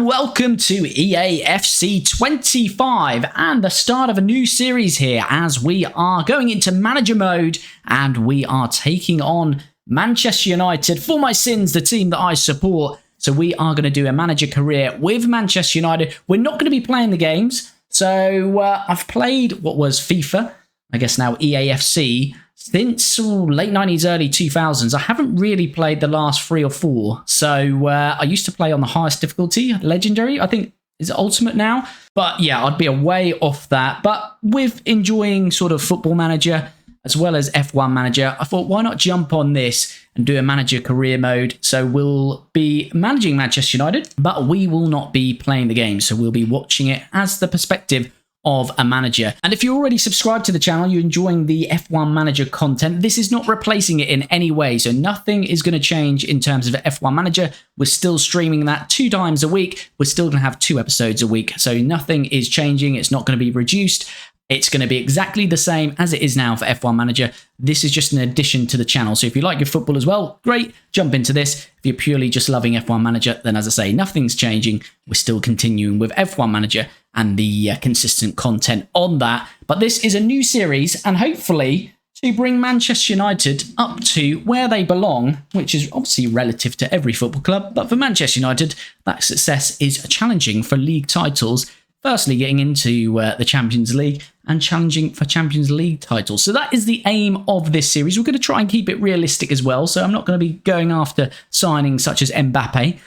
welcome to EAFC 25 and the start of a new series here as we are going into manager mode and we are taking on Manchester United, for my sins, the team that I support. So we are going to do a manager career with Manchester United. We're not going to be playing the games. So I've played what was FIFA, I guess now EAFC, since late 90s, early 2000s. I haven't really played the last 3 or 4. So I used to play on the highest difficulty, legendary, I think is ultimate now. But yeah, I'd be a way off that. But with enjoying sort of Football Manager as well as F1 Manager, I thought, why not jump on this and do a manager career mode? So we'll be managing Manchester United, but we will not be playing the game. So we'll be watching it as the perspective of a manager. And if you're already subscribed to the channel, you're enjoying the F1 Manager content, this is not replacing it in any way. So nothing is going to change in terms of F1 Manager. We're still streaming that 2 times a week. We're still going to have 2 episodes a week. So nothing is changing. It's not going to be reduced. It's going to be exactly the same as it is now for F1 Manager. This is just an addition to the channel. So if you like your football as well, great, jump into this. If you're purely just loving F1 Manager, then as I say, nothing's changing. We're still continuing with F1 Manager and the consistent content on that. But this is a new series and hopefully to bring Manchester United up to where they belong, which is obviously relative to every football club. But for Manchester United, that success is challenging for league titles. Firstly, getting into the Champions League and challenging for Champions League titles. So that is the aim of this series. We're going to try and keep it realistic as well. So I'm not going to be going after signings such as Mbappe.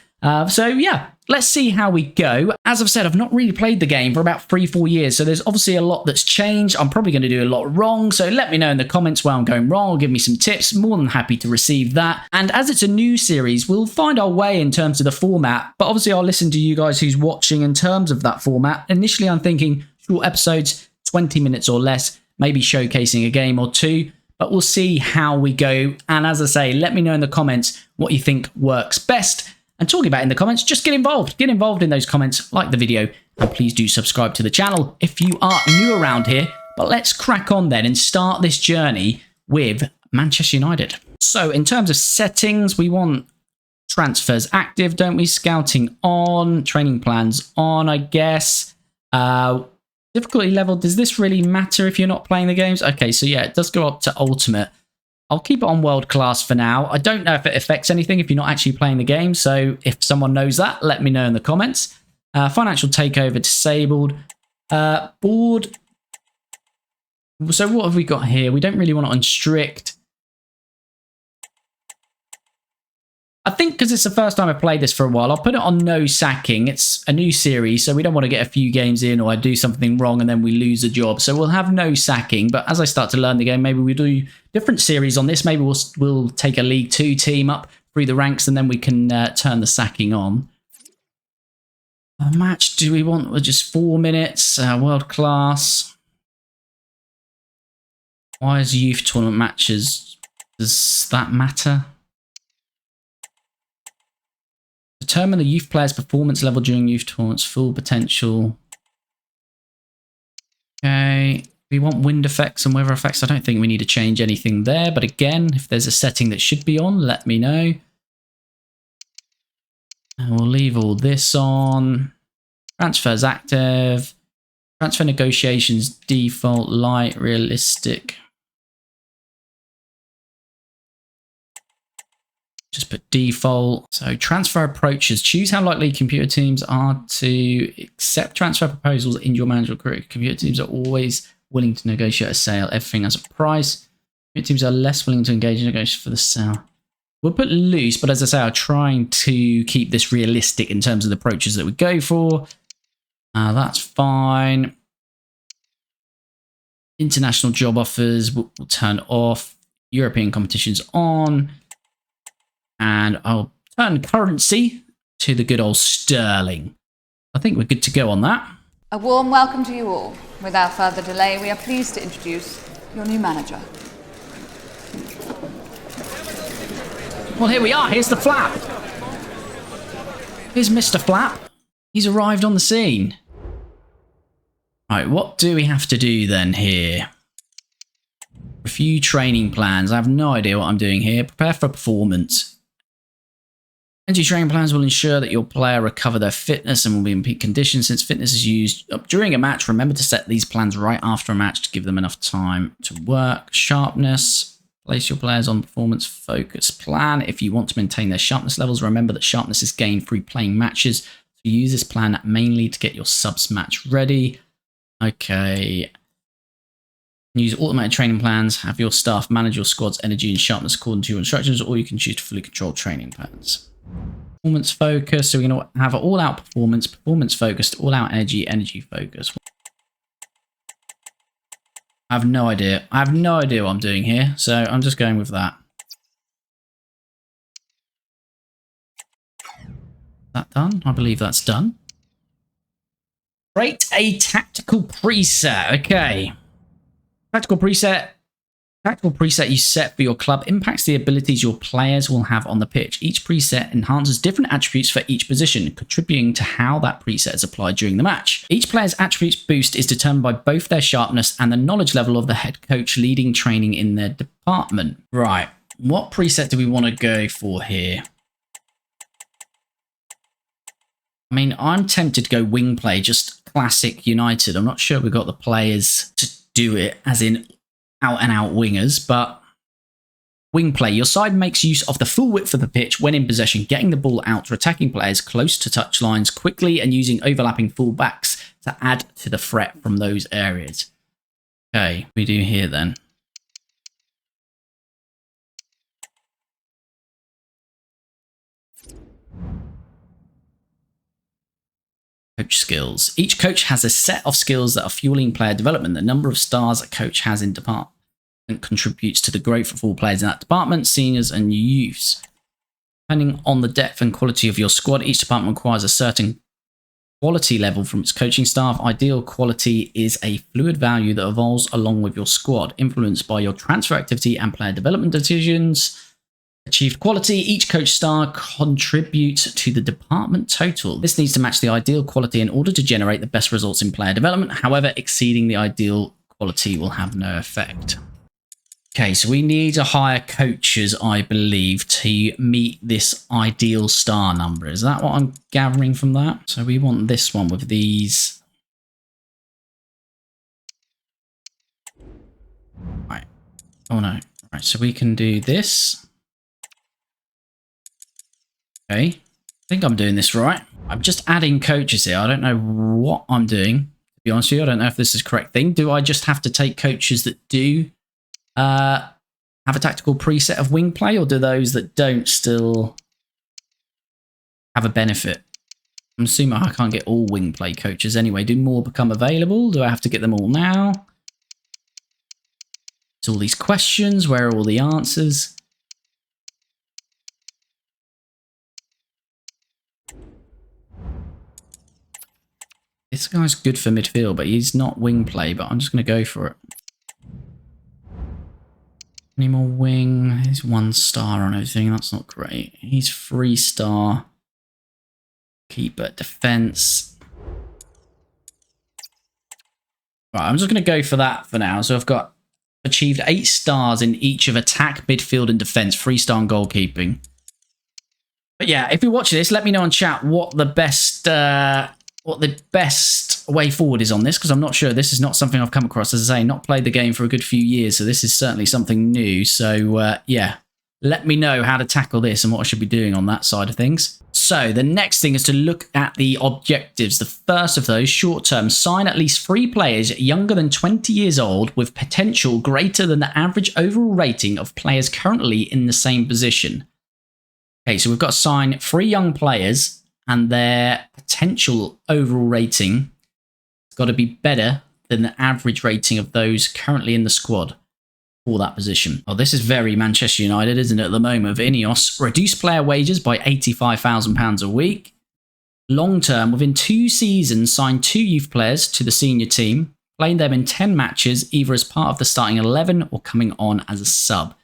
So yeah, let's see how we go. As I've said, I've not really played the game for about 3-4 years. So there's obviously a lot that's changed. I'm probably going to do a lot wrong. So let me know in the comments where I'm going wrong or give me some tips. More than happy to receive that. And as it's a new series, we'll find our way in terms of the format. But obviously I'll listen to you guys who's watching in terms of that format. Initially, I'm thinking short episodes, 20 minutes or less, maybe showcasing a game or 2. But we'll see how we go. And as I say, let me know in the comments what you think works best. And talking about in the comments, just get involved. Get involved in those comments, like the video, and please do subscribe to the channel if you are new around here. But let's crack on then and start this journey with Manchester United. So in terms of settings, we want transfers active, don't we? Scouting on, training plans on, I guess. Difficulty level, does this really matter if you're not playing the games? Okay, so yeah, it does go up to ultimate. I'll keep it on world class for now. I don't know if it affects anything if you're not actually playing the game. So if someone knows that, let me know in the comments. Financial takeover disabled. Board. So what have we got here? We don't really want to unstrict. I think because it's the first time I've played this for a while, I'll put it on no sacking. It's a new series, so we don't want to get a few games in or I do something wrong and then we lose a job. So we'll have no sacking. But as I start to learn the game, maybe we'll do different series on this. Maybe we'll take a League 2 team up through the ranks and then we can turn the sacking on. A match, do we want just 4 minutes? World class. Why is youth tournament matches? Does that matter? Determine the youth player's performance level during youth tournaments. Full potential. Okay. We want wind effects and weather effects. I don't think we need to change anything there. But again, if there's a setting that should be on, let me know. And we'll leave all this on. Transfers active. Transfer negotiations default, light, realistic. Just put default. So transfer approaches. Choose how likely computer teams are to accept transfer proposals in your managerial career. Computer teams are always willing to negotiate a sale. Everything has a price. Computer teams are less willing to engage in negotiations for the sale. We'll put loose, but as I say, I'm trying to keep this realistic in terms of the approaches that we go for. That's fine. International job offers, we'll turn off. European competitions on. And I'll turn currency to the good old sterling. I think we're good to go on that. A warm welcome to you all. Without further delay, we are pleased to introduce your new manager. Well, here we are. Here's the Flap. Here's Mr. Flap. He's arrived on the scene. Right, what do we have to do then here? Review training plans. I have no idea what I'm doing here. Prepare for performance. Energy training plans will ensure that your player recover their fitness and will be in peak condition. Since fitness is used up during a match, remember to set these plans right after a match to give them enough time to work. Sharpness. Place your players on performance focus plan. If you want to maintain their sharpness levels, remember that sharpness is gained through playing matches. So use this plan mainly to get your subs match ready. Okay. Use automated training plans. Have your staff manage your squad's energy and sharpness according to your instructions, or you can choose to fully control training plans. Performance focus. So we're going to have all out performance, performance focused, all out energy, energy focus. I have no idea. I have no idea what I'm doing here, so I'm just going with that. Is that done? I believe that's done. Create a tactical preset. Okay. Tactical preset. Tactical preset you set for your club impacts the abilities your players will have on the pitch. Each preset enhances different attributes for each position, contributing to how that preset is applied during the match. Each player's attributes boost is determined by both their sharpness and the knowledge level of the head coach leading training in their department. Right, what preset do we want to go for here? I mean, I'm tempted to go wing play, just classic United. I'm not sure we've got the players to do it, as in out and out wingers, but wing play. Your side makes use of the full width of the pitch when in possession, getting the ball out to attacking players close to touch lines quickly and using overlapping full backs to add to the threat from those areas. Okay, we do here then. Coach skills. Each coach has a set of skills that are fueling player development. The number of stars a coach has in department contributes to the growth of all players in that department, seniors and youths. Depending on the depth and quality of your squad, each department requires a certain quality level from its coaching staff. Ideal quality is a fluid value that evolves along with your squad, influenced by your transfer activity and player development decisions. Achieved quality. Each coach star contributes to the department total. This needs to match the ideal quality in order to generate the best results in player development. However, exceeding the ideal quality will have no effect. Okay, so we need to hire coaches, I believe, to meet this ideal star number. Is that what I'm gathering from that? So we want this one with these. Right. Oh no. Right, so we can do this. Okay, I think I'm doing this right. I'm just adding coaches here. I don't know what I'm doing, to be honest with you. I don't know if this is the correct thing. Do I just have to take coaches that do have a tactical preset of wing play, or do those that don't still have a benefit? I'm assuming I can't get all wing play coaches anyway. Do more become available? Do I have to get them all now? There's all these questions. Where are all the answers? This guy's good for midfield, but he's not wing play, but I'm just going to go for it. Any more wing? He's 1 star on everything. That's not great. He's 3 star. Keeper, defense. Right, I'm just going to go for that for now. So I've got achieved 8 stars in each of attack, midfield, and defense. 3 star in goalkeeping. But yeah, if you're watching this, let me know in chat what the best way forward is on this, because I'm not sure. This is not something I've come across. As I say, not played the game for a good few years, so this is certainly something new. So yeah, let me know how to tackle this and what I should be doing on that side of things. So the next thing is to look at the objectives. The first of those, short term, sign at least 3 players younger than 20 years old with potential greater than the average overall rating of players currently in the same position. Okay, so we've got to sign 3 young players, and their potential overall rating has got to be better than the average rating of those currently in the squad for that position. Oh, this is very Manchester United, isn't it, at the moment? Of Ineos, reduce player wages by £85,000 a week. Long term, within 2 seasons, sign 2 youth players to the senior team, playing them in 10 matches, either as part of the starting 11 or coming on as a sub.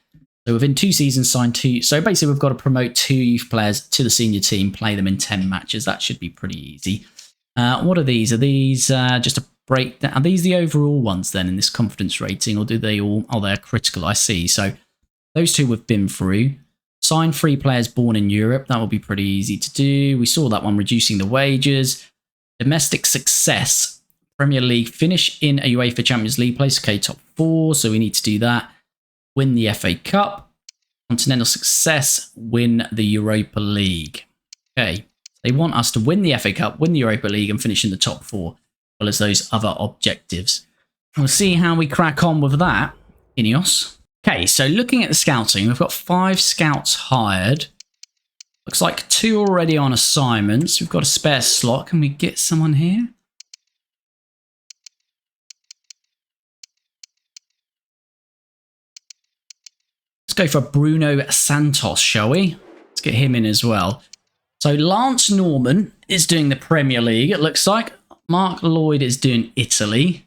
So within 2 seasons, sign 2. So basically, we've got to promote 2 youth players to the senior team, play them in 10 matches. That should be pretty easy. What are these? Are these just a breakdown? Are these the overall ones then in this confidence rating, or do they all? Oh, they're critical. I see. So those 2 we've been through. Sign 3 players born in Europe. That will be pretty easy to do. We saw that one, reducing the wages. Domestic success. Premier League, finish in a UEFA Champions League place. Okay, top 4, so we need to do that. Win the FA Cup. Continental success, win the Europa League. Okay, they want us to win the FA Cup, win the Europa League, and finish in the top 4, as well as those other objectives. We'll see how we crack on with that, Ineos. Okay, so looking at the scouting, we've got 5 scouts hired. Looks like 2 already on assignments. We've got a spare slot. Can we get someone here? Let's go for Bruno Santos, shall we? Let's get him in as well. So Lance Norman is doing the Premier League, it looks like. Mark Lloyd is doing Italy.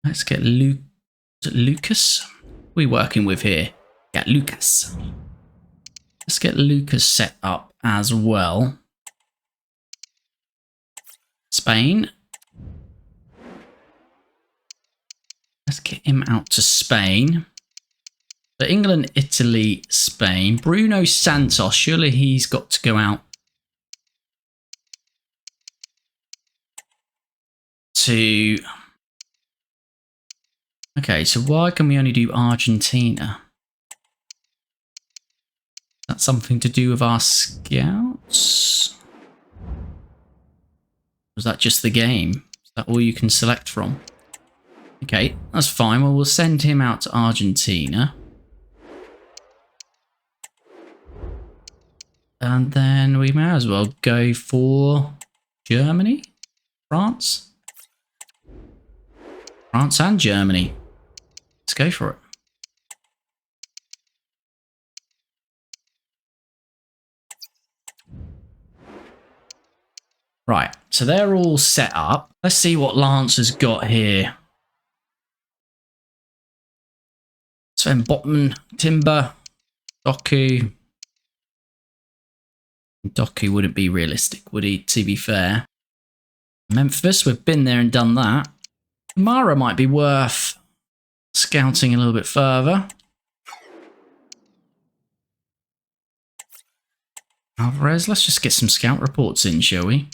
Let's get Lucas. Who are we working with here? Yeah, Lucas. Let's get Lucas set up as well. Spain. Let's get him out to Spain. So England, Italy, Spain. Bruno Santos. Surely he's got to go out to... Okay, so why can we only do Argentina? That's something to do with our scouts? Was that just the game? Is that all you can select from? Okay, that's fine. Well, we'll send him out to Argentina. And then we may as well go for Germany? France? France and Germany. Let's go for it. Right, so they're all set up. Let's see what Lance has got here. Sven Botman, Timber, Doku. Doku wouldn't be realistic, would he, to be fair? Memphis, we've been there and done that. Mara might be worth scouting a little bit further. Alvarez, let's just get some scout reports in, shall we?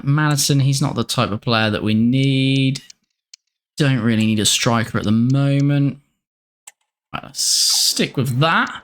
Madison, he's not the type of player that we need. Don't really need a striker at the moment. Right, let's stick with that.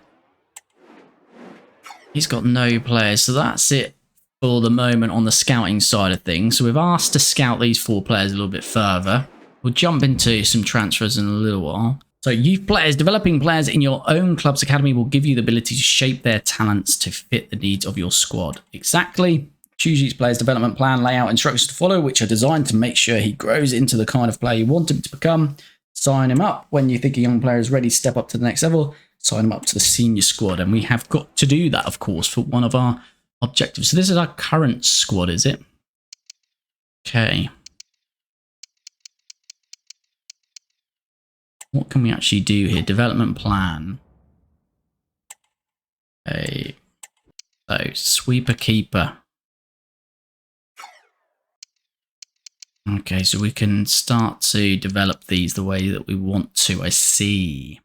He's got no players, so that's it for the moment on the scouting side of things. So we've asked to scout these 4 players a little bit further. We'll jump into some transfers in a little while. So youth players, developing players in your own club's academy will give you the ability to shape their talents to fit the needs of your squad. Exactly. Choose each player's development plan, layout, instructions to follow, which are designed to make sure he grows into the kind of player you want him to become. Sign him up when you think a young player is ready to step up to the next level. Sign him up to the senior squad. And we have got to do that, of course, for one of our objectives. So this is our current squad, is it? Okay. What can we actually do here? Development plan. Okay. So, sweeper keeper. Okay, so we can start to develop these the way that we want to. I see.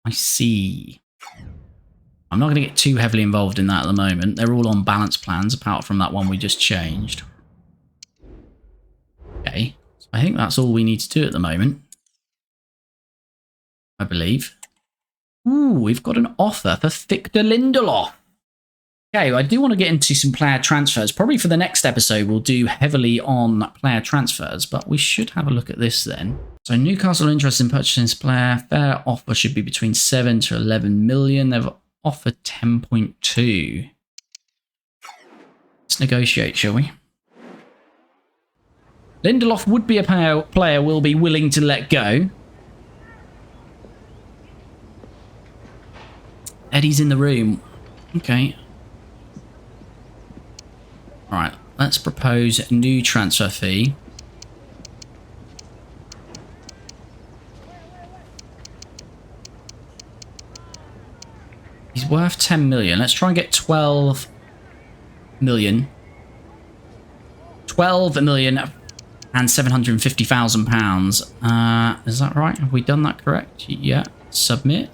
I see. I'm not going to get too heavily involved in that at the moment. They're all on balance plans, apart from that one we just changed. Okay, so I think that's all we need to do at the moment. I believe. Ooh, we've got an offer for Victor Lindelof. Okay, I do want to get into some player transfers. Probably for the next episode, we'll do heavily on player transfers, but we should have a look at this then. So Newcastle are interested in purchasing this player. Fair offer should be between 7 to 11 million. They've offered 10.2. Let's negotiate, shall we? Lindelof would be a player we'll be willing to let go. Eddie's in the room. Okay. Alright, let's propose a new transfer fee. He's worth 10 million. Let's try and get 12 million. 12 million and £750,000. Is that right? Have we done that correct? Yeah. Submit.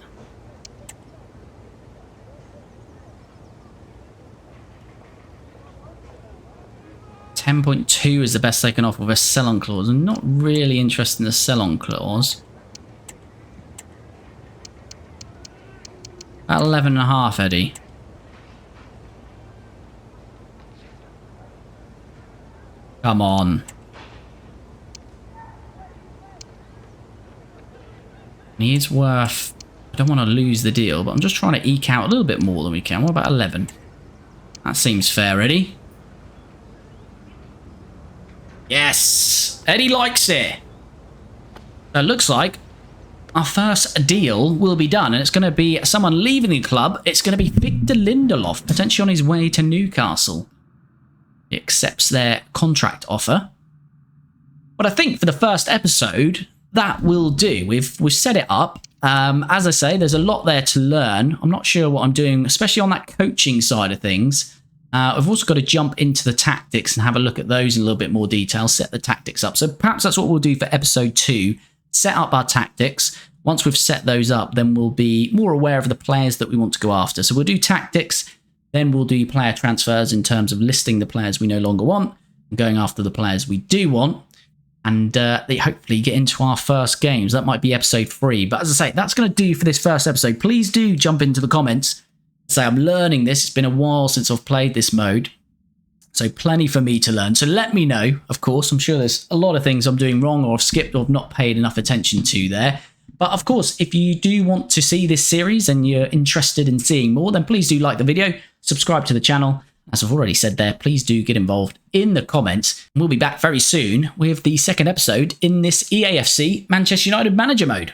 $10.2 is the best they can offer with a sell-on clause. I'm not really interested in the sell-on clause. About 11.5, Eddie. Come on. He's worth... I don't want to lose the deal, but I'm just trying to eke out a little bit more than we can. What about 11? That seems fair, Eddie. Yes! Eddie likes it. So it looks like our first deal will be done, and it's going to be someone leaving the club. It's going to be Victor Lindelof, potentially on his way to Newcastle. He accepts their contract offer. But I think for the first episode, that will do. We've set it up. As I say, there's a lot there to learn. I'm not sure what I'm doing, especially on that coaching side of things. I've also got to jump into the tactics and have a look at those in a little bit more detail, set the tactics up. So perhaps that's what we'll do for episode 2, set up our tactics. Once we've set those up, then we'll be more aware of the players that we want to go after. So we'll do tactics, then we'll do player transfers in terms of listing the players we no longer want and going after the players we do want. And they hopefully get into our first games. That might be episode 3. But as I say, that's going to do for this first episode. Please do jump into the comments. Say I'm learning this. It's been a while since I've played this mode. So plenty for me to learn. So let me know, of course. I'm sure there's a lot of things I'm doing wrong or I've skipped or I've not paid enough attention to there. But of course, if you do want to see this series and you're interested in seeing more, then please do like the video, subscribe to the channel. As I've already said there, please do get involved in the comments. We'll be back very soon with the second episode in this EAFC Manchester United manager mode.